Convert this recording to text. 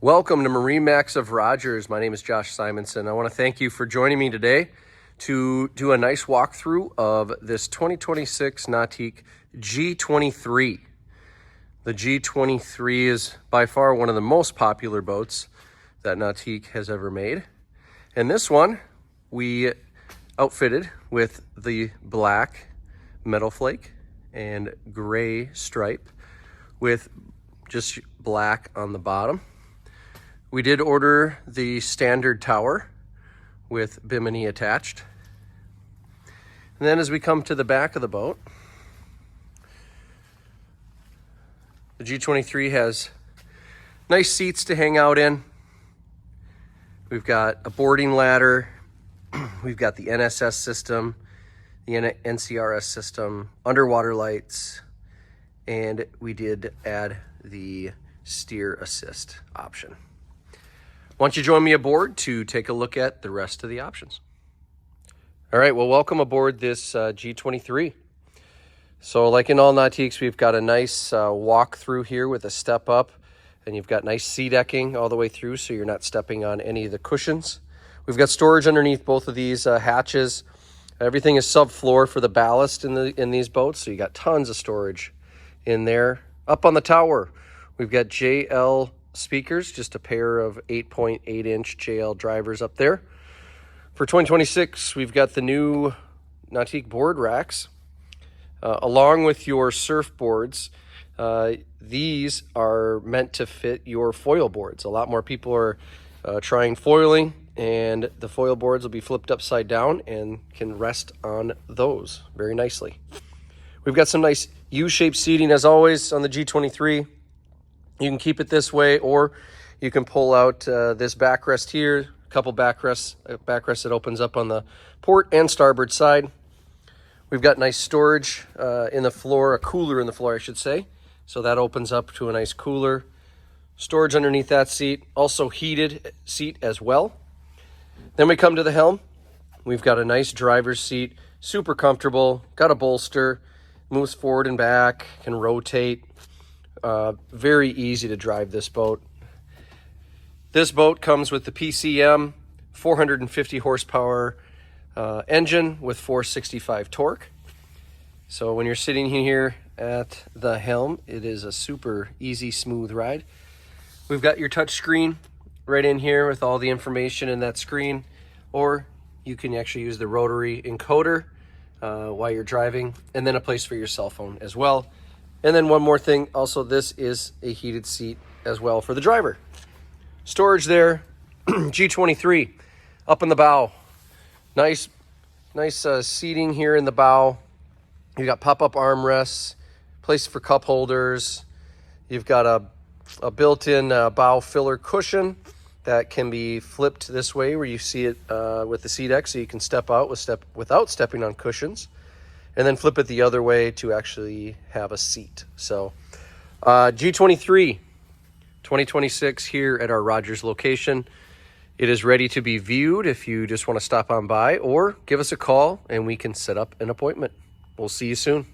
Welcome to MarineMax of Rogers. My name is Josh Simonson. I want to thank you for joining me today to do a nice walkthrough of this 2026 Nautique G23. The G23 is by far one of the most popular boats that Nautique has ever made. And this one we outfitted with the black metal flake and gray stripe with just black on the bottom. We did order the standard tower with bimini attached. And then as we come to the back of the boat, the G23 has nice seats to hang out in. We've got a boarding ladder. We've got the NSS system, the NCRS system, underwater lights, and we did add the steer assist option. Why don't you join me aboard to take a look at the rest of the options. All right, well, welcome aboard this G23. So like in all Nautiques, we've got a nice walk through here with a step up, and you've got nice sea decking all the way through so you're not stepping on any of the cushions. We've got storage underneath both of these hatches. Everything is subfloor for the ballast in these boats, so you got tons of storage in there. Up on the tower, we've got JL speakers, just a pair of 8.8-inch JL drivers up there. For 2026, we've got the new Nautique board racks. Along with your surfboards, these are meant to fit your foil boards. A lot more people are trying foiling, and the foil boards will be flipped upside down and can rest on those very nicely. We've got some nice U-shaped seating as always on the G23. You can keep it this way, or you can pull out this backrest here, a couple backrests, a backrest that opens up on the port and starboard side. We've got nice storage in the floor, a cooler in the floor, I should say. So that opens up to a nice cooler. Storage underneath that seat, also heated seat as well. Then we come to the helm. We've got a nice driver's seat, super comfortable, got a bolster, moves forward and back, can rotate. Very easy to drive this boat. This boat comes with the PCM 450 horsepower engine with 465 torque. So when you're sitting here at the helm, it is a super easy, smooth ride. We've got your touch screen right in here with all the information in that screen, or you can actually use the rotary encoder while you're driving, and then a place for your cell phone as well. And then one more thing, also this is a heated seat as well for the driver. Storage there, G23 up in the bow. Nice seating here in the bow. You got pop-up armrests, place for cup holders. You've got a built-in bow filler cushion that can be flipped this way where you see it with the seat X, so you can step out without stepping on cushions. And then flip it the other way to actually have a seat. So G23 2026 here at our Rogers location. It is ready to be viewed if you just want to stop on by, or give us a call and we can set up an appointment. We'll see you soon.